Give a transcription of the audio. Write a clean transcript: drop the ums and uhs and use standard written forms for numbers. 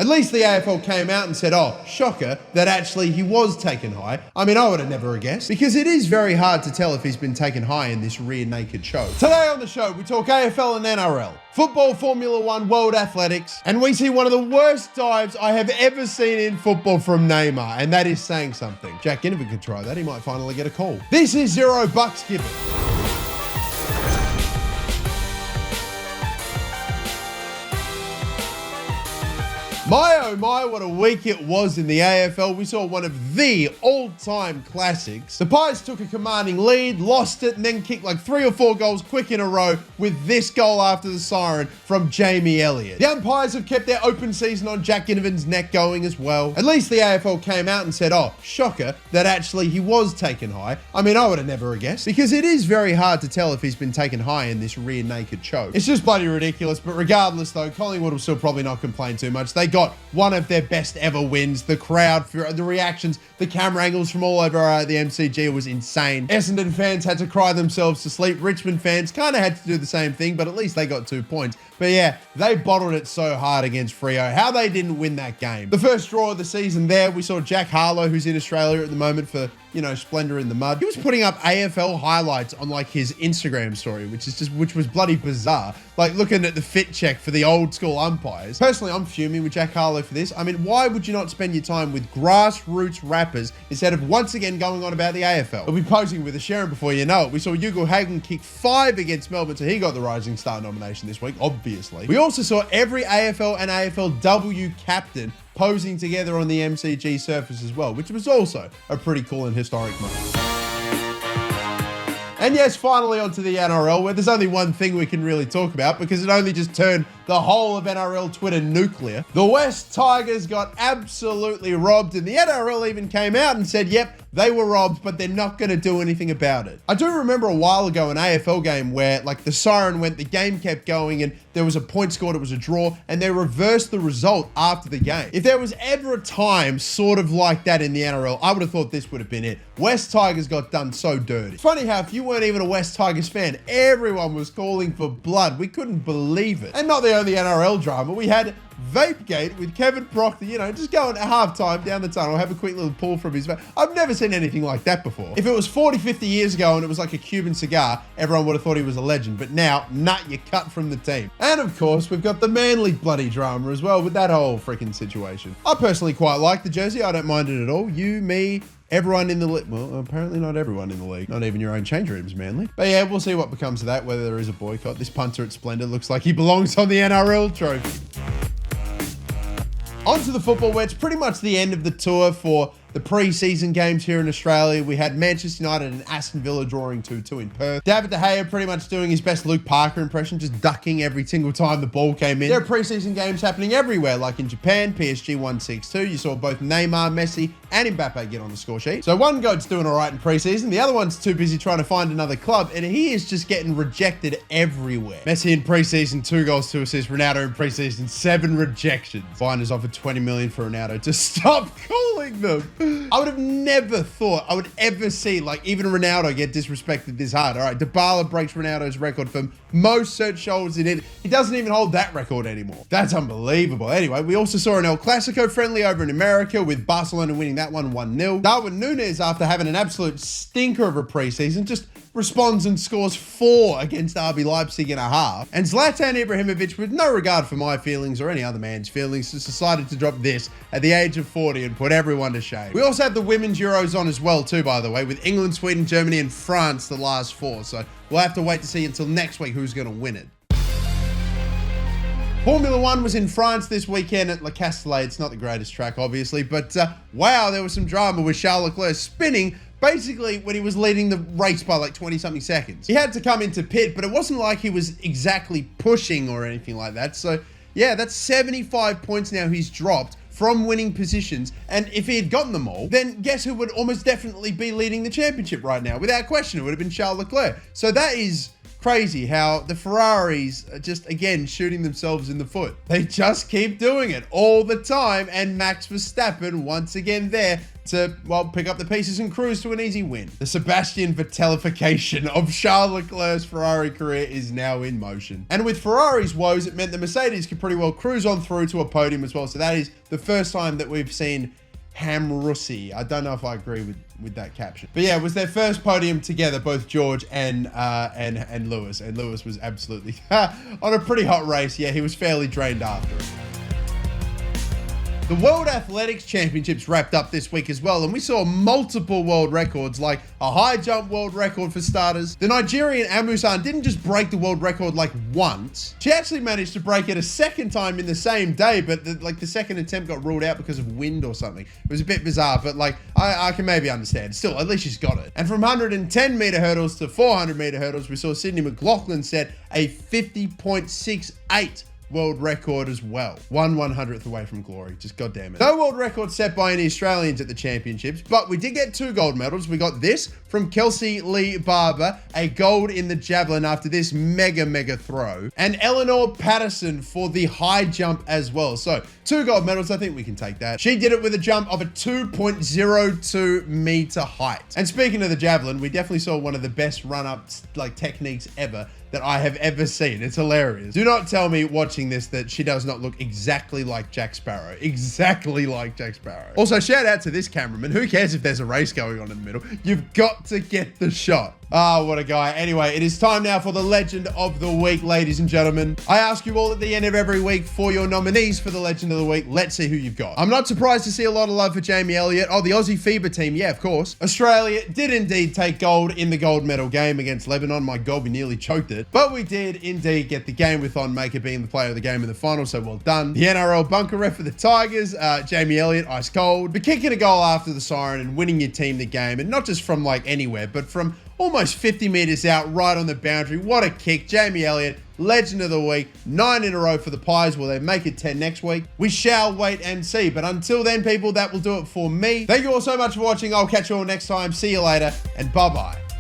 At least the AFL came out and said, oh, shocker, that actually he was taken high. I mean, I would have never guessed, because it is very hard to tell if he's been taken high in this rear naked show. Today on the show, we talk AFL and NRL, football, Formula One, world athletics, and we see one of the worst dives I have ever seen in football from Neymar, and that is saying something. Jack Ginnivan could try that. He might finally get a call. This is $0 given. My oh my, what a week it was in the AFL. We saw one of the all-time classics. The Pies took a commanding lead, lost it, and then kicked like 3 or 4 goals quick in a row with this goal after the siren from Jamie Elliott. The umpires have kept their open season on Jack Ginnivan's neck going as well. At least the AFL came out and said, oh, shocker, that actually he was taken high. I mean, I would have never guessed, because it is very hard to tell if he's been taken high in this rear naked show. It's just bloody ridiculous, but regardless though, Collingwood will still probably not complain too much. They got one of their best ever wins. The crowd, the reactions, the camera angles from all over the MCG was insane. Essendon fans had to cry themselves to sleep. Richmond fans kind of had to do the same thing, but at least they got 2 points. But yeah, they bottled it so hard against Freo. How they didn't win that game. The first draw of the season there, we saw Jack Harlow, who's in Australia at the moment for, you know, Splendor in the Mud. He was putting up AFL highlights on like his Instagram story, which was bloody bizarre. Like looking at the fit check for the old school umpires. Personally, I'm fuming with Jack Harlow for this. I mean, why would you not spend your time with grassroots rappers instead of once again going on about the AFL? We'll be posing with a Sharon before you know it. We saw Hugo Hagen kick 5 against Melbourne, so he got the Rising Star nomination this week, obviously. We also saw every AFL and AFLW captain posing together on the MCG surface as well, which was also a pretty cool and historic moment. And yes, finally onto the NRL, where there's only one thing we can really talk about because it only just turned the whole of NRL Twitter nuclear. The West Tigers got absolutely robbed, and the NRL even came out and said, yep, they were robbed, but they're not going to do anything about it. I do remember a while ago an AFL game where like the siren went, the game kept going, and there was a point scored, it was a draw, and they reversed the result after the game. If there was ever a time sort of like that in the NRL, I would have thought this would have been it. West Tigers got done so dirty. It's funny how if you weren't even a West Tigers fan, everyone was calling for blood. We couldn't believe it. And not the only NRL drama, we had Vapegate with Kevin Proctor, you know, just going at halftime down the tunnel, have a quick little pull from his vape. I've never seen anything like that before. If it was 40, 50 years ago and it was like a Cuban cigar, everyone would have thought he was a legend. But now, you're cut from the team. And of course, we've got the Manly bloody drama as well with that whole freaking situation. I personally quite like the jersey. I don't mind it at all. You, me, everyone in the league. Well, apparently not everyone in the league. Not even your own change rooms, Manly. But yeah, we'll see what becomes of that, whether there is a boycott. This punter at Splendor looks like he belongs on the NRL trophy. On to the football, where it's pretty much the end of the tour for the pre-season games here in Australia. We had Manchester United and Aston Villa drawing 2-2 in Perth. David De Gea pretty much doing his best Luke Parker impression, just ducking every single time the ball came in. There are pre-season games happening everywhere, like in Japan, PSG won 6-2. You saw both Neymar, Messi, and Mbappe get on the score sheet. So one goat's doing all right in pre-season, the other one's too busy trying to find another club, and he is just getting rejected everywhere. Messi in pre-season, 2 goals, 2 assists. Ronaldo in pre-season, 7 rejections. Finers offered $20 million for Ronaldo to stop calling them. I would have never thought I would ever see like even Ronaldo get disrespected this hard. All right, Dybala breaks Ronaldo's record for most search shoulders in it. He doesn't even hold that record anymore. That's unbelievable. Anyway, we also saw an El Clasico friendly over in America with Barcelona winning that one 1-0. Darwin Núñez, after having an absolute stinker of a preseason, just responds and scores 4 against RB Leipzig in a half. And Zlatan Ibrahimovic, with no regard for my feelings or any other man's feelings, just decided to drop this at the age of 40 and put everyone to shame. We also have the Women's Euros on as well too, by the way, with England, Sweden, Germany, and France the last 4. So we'll have to wait to see until next week who's going to win it. Formula One was in France this weekend at Le Castellet. It's not the greatest track, obviously, but wow, there was some drama with Charles Leclerc spinning basically when he was leading the race by like 20-something seconds. He had to come into pit, but it wasn't like he was exactly pushing or anything like that. So yeah, that's 75 points now he's dropped from winning positions. And if he had gotten them all, then guess who would almost definitely be leading the championship right now? Without question, it would have been Charles Leclerc. So that is crazy how the Ferraris are just, again, shooting themselves in the foot. They just keep doing it all the time, and Max Verstappen, once again there, to, well, pick up the pieces and cruise to an easy win. The Sebastian Vettelification of Charles Leclerc's Ferrari career is now in motion. And with Ferrari's woes, it meant the Mercedes could pretty well cruise on through to a podium as well. So that is the first time that we've seen Hamrussi. I don't know if I agree with that caption. But yeah, it was their first podium together, both George and Lewis. And Lewis was absolutely on a pretty hot race. Yeah, he was fairly drained after it. The World Athletics Championships wrapped up this week as well, and we saw multiple world records, like a high jump world record for starters. The Nigerian Amusan didn't just break the world record like once. She actually managed to break it a second time in the same day, but the second attempt got ruled out because of wind or something. It was a bit bizarre, but like I can maybe understand. Still, at least she's got it. And from 110 meter hurdles to 400 meter hurdles, we saw Sydney McLaughlin set a 50.68 world record as well. 1/100th away from glory. Just goddamn it. No world record set by any Australians at the championships, but we did get 2 gold medals. We got this from Kelsey Lee Barber, a gold in the javelin after this mega throw, and Eleanor Patterson for the high jump as well. So 2 gold medals. I think we can take that. She did it with a jump of a 2.02 meter height. And speaking of the javelin, we definitely saw one of the best run-ups techniques ever that I have ever seen. It's hilarious. Do not tell me watching this that she does not look exactly like Jack Sparrow. Exactly like Jack Sparrow. Also, shout out to this cameraman. Who cares if there's a race going on in the middle? You've got to get the shot. Ah, what a guy. Anyway, it is time now for the Legend of the Week, ladies and gentlemen. I ask you all at the end of every week for your nominees for the Legend of the Week. Let's see who you've got. I'm not surprised to see a lot of love for Jamie Elliott. Oh, the Aussie FIBA team. Yeah, of course. Australia did indeed take gold in the gold medal game against Lebanon. My God, we nearly choked it. But we did indeed get the game with On Maker being the player of the game in the final, so well done. The NRL bunker ref for the Tigers, Jamie Elliott, ice cold. But kicking a goal after the siren and winning your team the game, and not just from anywhere, but from almost 50 meters out, right on the boundary. What a kick. Jamie Elliott, Legend of the Week, 9 in a row for the Pies. Will they make it 10 next week? We shall wait and see. But until then, people, that will do it for me. Thank you all so much for watching. I'll catch you all next time. See you later, and bye-bye.